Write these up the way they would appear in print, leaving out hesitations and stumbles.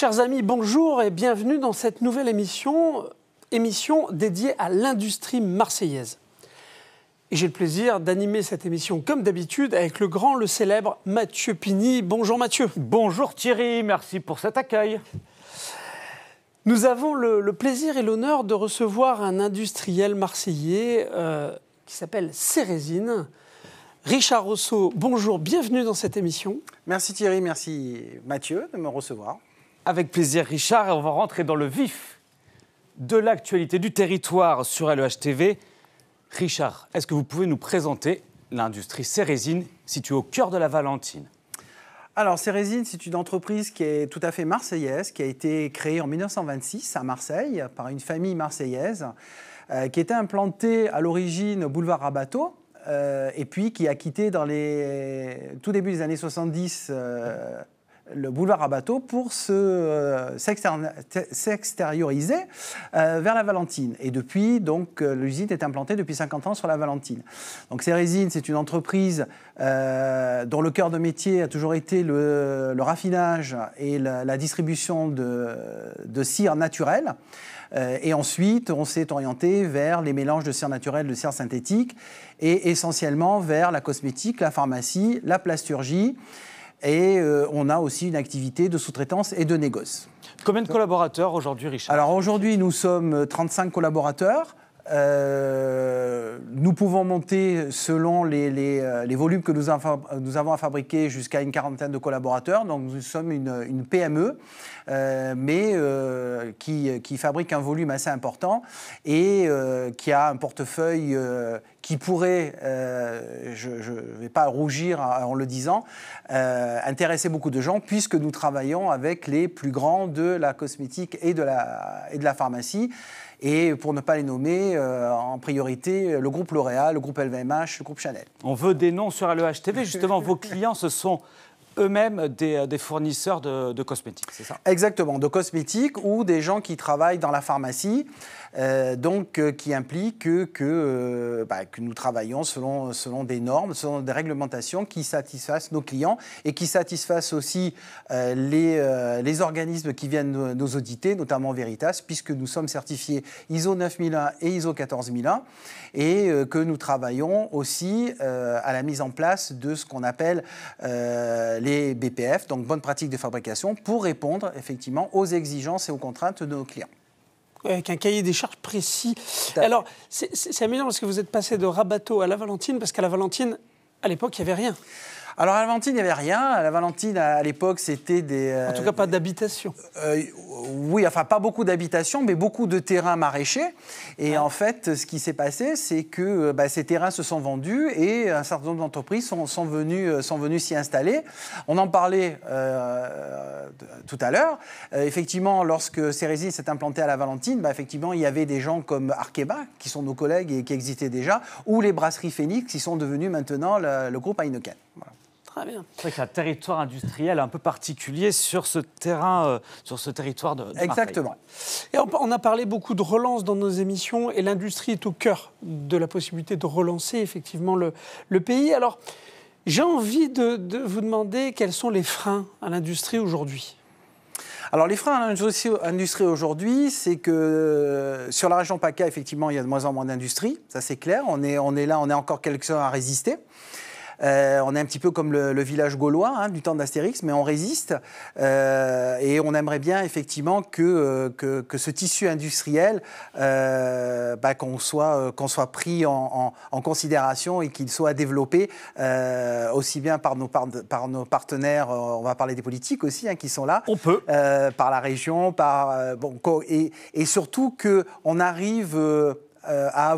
Chers amis, bonjour et bienvenue dans cette nouvelle émission dédiée à l'industrie marseillaise. Et j'ai le plaisir d'animer cette émission comme d'habitude avec le grand, le célèbre Mathieu Pini. Bonjour Mathieu. Bonjour Thierry, merci pour cet accueil. Nous avons le plaisir et l'honneur de recevoir un industriel marseillais qui s'appelle Cérésine. Richard Rosso, bonjour, bienvenue dans cette émission. Merci Thierry, merci Mathieu de me recevoir. Avec plaisir Richard, et on va rentrer dans le vif de l'actualité du territoire sur LEH-TV. Richard, est-ce que vous pouvez nous présenter l'industrie Cérésine située au cœur de la Valentine ? Alors Cérésine, c'est une entreprise qui est tout à fait marseillaise, qui a été créée en 1926 à Marseille par une famille marseillaise qui était implantée à l'origine au boulevard Rabateau et puis qui a quitté dans les tout début des années 70 le boulevard Rabateau pour s'extérioriser vers la Valentine. Et depuis, donc, l'usine est implantée depuis 50 ans sur la Valentine. Donc Cérésine, c'est une entreprise dont le cœur de métier a toujours été le raffinage et la distribution de cire naturelle. Et ensuite, on s'est orienté vers les mélanges de cire naturelle, de cire synthétique, et essentiellement vers la cosmétique, la pharmacie, la plasturgie. Et on a aussi une activité de sous-traitance et de négoce. Combien de collaborateurs aujourd'hui, Richard ? Alors aujourd'hui, nous sommes 35 collaborateurs. Nous pouvons monter selon les volumes que nous avons à fabriquer jusqu'à une quarantaine de collaborateurs. Donc nous sommes une PME, mais qui fabrique un volume assez important et qui a un portefeuille qui pourrait, je ne vais pas rougir en le disant, intéresser beaucoup de gens puisque nous travaillons avec les plus grands de la cosmétique et de la pharmacie. Et pour ne pas les nommer, en priorité, le groupe L'Oréal, le groupe LVMH, le groupe Chanel. On veut des noms sur LEH-TV. Justement, vos clients, ce sont eux-mêmes des fournisseurs de cosmétiques, c'est ça ? Exactement, de cosmétiques ou des gens qui travaillent dans la pharmacie, qui implique que nous travaillons selon des normes, selon des réglementations qui satisfassent nos clients et qui satisfassent aussi les organismes qui viennent nous auditer, notamment Veritas, puisque nous sommes certifiés ISO 9001 et ISO 14001 et que nous travaillons aussi à la mise en place de ce qu'on appelle les BPF, donc bonnes pratiques de fabrication, pour répondre effectivement aux exigences et aux contraintes de nos clients. Avec un cahier des charges précis. Alors, c'est amusant parce que vous êtes passé de Rabateau à la Valentine, parce qu'à la Valentine, à l'époque, il n'y avait rien. Alors, à la Valentine, il n'y avait rien. À la Valentine, à l'époque, c'était des... En tout cas, pas d'habitation. Oui, enfin, pas beaucoup d'habitation, mais beaucoup de terrains maraîchers. Et en fait, ce qui s'est passé, c'est que ces terrains se sont vendus et un certain nombre d'entreprises sont venues s'y installer. On en parlait tout à l'heure. Effectivement, lorsque Cérésine s'est implanté à la Valentine, effectivement, il y avait des gens comme Arkeba, qui sont nos collègues et qui existaient déjà, ou les brasseries Phoenix, qui sont devenues maintenant le groupe Heineken. Voilà. Très bien. C'est vrai qu'il y a un territoire industriel un peu particulier sur ce territoire de Marseille. Exactement. Et on a parlé beaucoup de relance dans nos émissions et l'industrie est au cœur de la possibilité de relancer effectivement le pays. Alors, j'ai envie de vous demander quels sont les freins à l'industrie aujourd'hui. Alors, les freins à l'industrie aujourd'hui, c'est que sur la région PACA, effectivement, il y a de moins en moins d'industrie, ça c'est clair. On est encore quelques-uns à résister. On est un petit peu comme le village gaulois du temps d'Astérix, mais on résiste et on aimerait bien effectivement que ce tissu industriel, qu'on soit pris en considération et qu'il soit développé aussi bien par nos partenaires, on va parler des politiques aussi qui sont là, on peut. Par la région, et surtout qu'on arrive à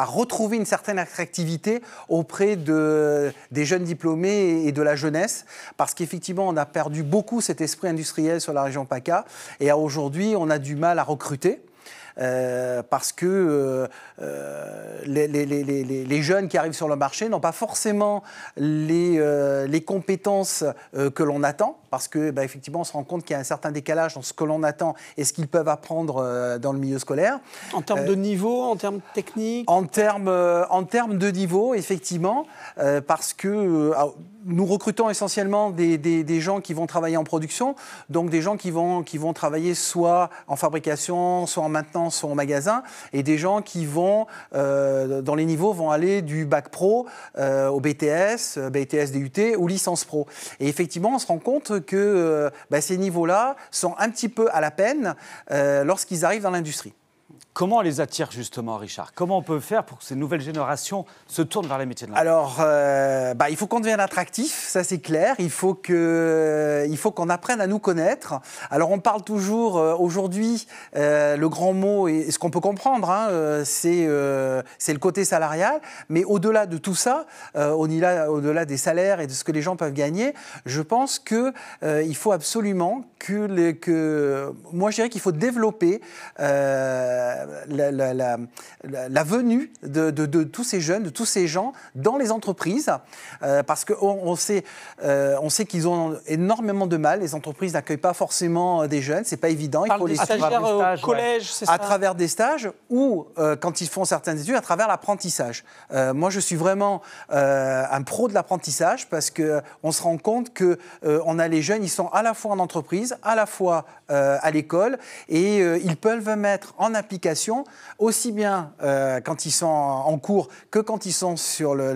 retrouver une certaine attractivité auprès des jeunes diplômés et de la jeunesse, parce qu'effectivement, on a perdu beaucoup cet esprit industriel sur la région PACA, et aujourd'hui, on a du mal à recruter. parce que les jeunes qui arrivent sur le marché n'ont pas forcément les compétences que l'on attend, parce que effectivement on se rend compte qu'il y a un certain décalage entre ce que l'on attend et ce qu'ils peuvent apprendre dans le milieu scolaire. En termes de niveau, en termes techniques? En termes de niveau, effectivement, parce que nous recrutons essentiellement des gens qui vont travailler en production, donc des gens qui vont travailler soit en fabrication, soit en maintenance, soit en magasin, et des gens qui vont, dans les niveaux, vont aller du bac pro au BTS, BTS DUT ou licence pro. Et effectivement, on se rend compte que ces niveaux-là sont un petit peu à la peine lorsqu'ils arrivent dans l'industrie. Comment on les attire justement, Richard? Comment on peut faire pour que ces nouvelles générations se tournent vers les métiers de l'art? Alors, il faut qu'on devienne attractif, ça c'est clair. Il faut qu'on apprenne à nous connaître. Alors, on parle toujours aujourd'hui, le grand mot, et ce qu'on peut comprendre, c'est le côté salarial. Mais au-delà de tout ça, au-delà des salaires et de ce que les gens peuvent gagner, je pense qu'il faut absolument moi, je dirais qu'il faut développer la venue de tous ces jeunes, de tous ces gens dans les entreprises, parce qu'on sait qu'ils ont énormément de mal. Les entreprises n'accueillent pas forcément des jeunes, c'est pas évident. Il faut les stagiaires au collège, c'est ça? À travers des stages ou quand ils font certaines études, à travers l'apprentissage. Moi, je suis vraiment un pro de l'apprentissage parce qu'on se rend compte qu'on a les jeunes, ils sont à la fois en entreprise, à la fois à l'école, et ils peuvent mettre en application aussi bien quand ils sont en cours que quand ils sont sur le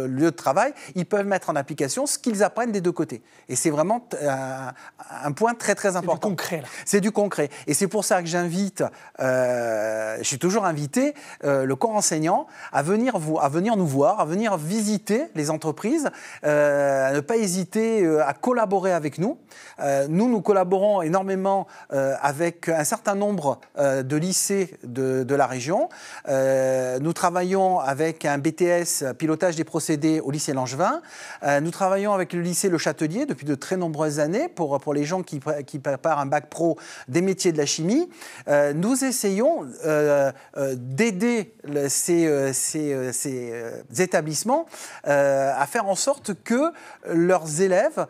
lieu de travail, ils peuvent mettre en application ce qu'ils apprennent des deux côtés. Et c'est vraiment un point très très important. C'est du concret, là. C'est du concret. Et c'est pour ça que j'invite, je suis toujours invité, le corps enseignant à venir nous voir, à venir visiter les entreprises, à ne pas hésiter à collaborer avec nous. Nous collaborons énormément avec un certain nombre de lycées de la région. Nous travaillons avec un BTS pilotage des procédés au lycée Langevin. Nous travaillons avec le lycée Le Châtelier depuis de très nombreuses années pour les gens qui préparent un bac pro des métiers de la chimie. Nous essayons d'aider ces établissements à faire en sorte que leurs élèves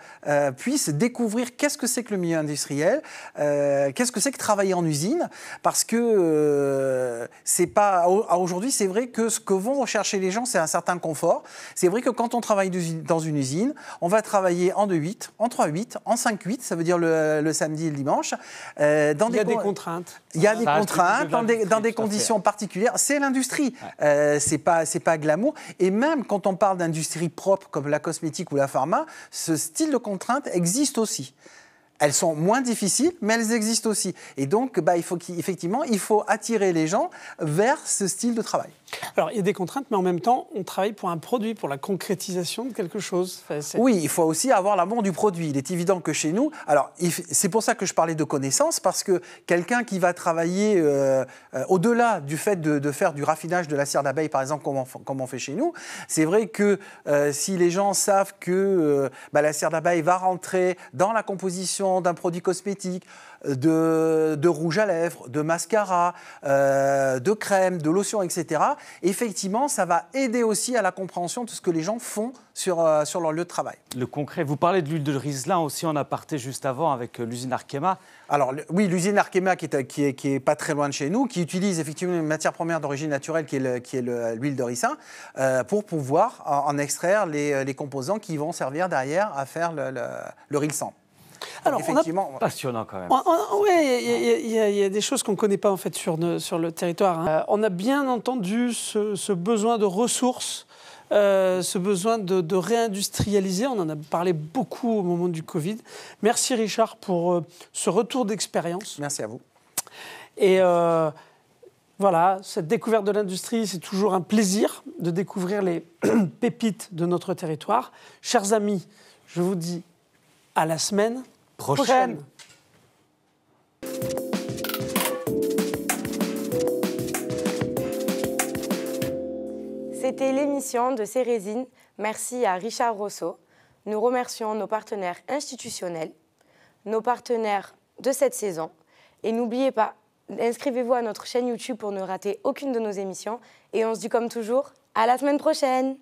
puissent découvrir qu'est-ce que c'est que le milieu industriel, qu'est-ce que c'est que travailler en usine, parce que c'est pas aujourd'hui, c'est vrai que ce que vont rechercher les gens, c'est un certain confort. C'est vrai que quand on travaille dans une usine, on va travailler en 2-8, en 3-8, en 5-8, ça veut dire le samedi et le dimanche. Il y a des contraintes. Il y a des contraintes dans des conditions particulières. C'est l'industrie. Ouais. C'est pas glamour. Et même quand on parle d'industrie propre comme la cosmétique ou la pharma, ce style de contraintes existe aussi. Elles sont moins difficiles, mais elles existent aussi. Et donc, il faut attirer les gens vers ce style de travail. Alors, il y a des contraintes, mais en même temps, on travaille pour un produit, pour la concrétisation de quelque chose. Oui, il faut aussi avoir l'amour du produit. Il est évident que chez nous... Alors, c'est pour ça que je parlais de connaissances, parce que quelqu'un qui va travailler au-delà du fait de faire du raffinage de la cire d'abeille, par exemple, comme on fait chez nous, c'est vrai que si les gens savent que la cire d'abeille va rentrer dans la composition d'un produit cosmétique, de rouge à lèvres, de mascara, de crème, de lotion, etc. Effectivement, ça va aider aussi à la compréhension de ce que les gens font sur leur lieu de travail. Le concret, vous parlez de l'huile de Riesling aussi en aparté juste avant avec l'usine Arkema. Alors oui, l'usine Arkema qui est pas très loin de chez nous, qui utilise effectivement une matière première d'origine naturelle qui est l'huile de ricin, pour pouvoir en extraire les composants qui vont servir derrière à faire le ricin. Alors, passionnant quand même. Oui, il y a des choses qu'on ne connaît pas en fait sur le territoire. On a bien entendu ce besoin de ressources, ce besoin de réindustrialiser. On en a parlé beaucoup au moment du Covid. Merci Richard pour ce retour d'expérience. Merci à vous. Et voilà, cette découverte de l'industrie, c'est toujours un plaisir de découvrir les pépites de notre territoire. Chers amis, je vous dis à la semaine prochaine. C'était l'émission de Cérésine. Merci à Richard Rosso. Nous remercions nos partenaires institutionnels, nos partenaires de cette saison Et n'oubliez pas, inscrivez-vous à notre chaîne YouTube pour ne rater aucune de nos émissions. Et on se dit comme toujours, à la semaine prochaine!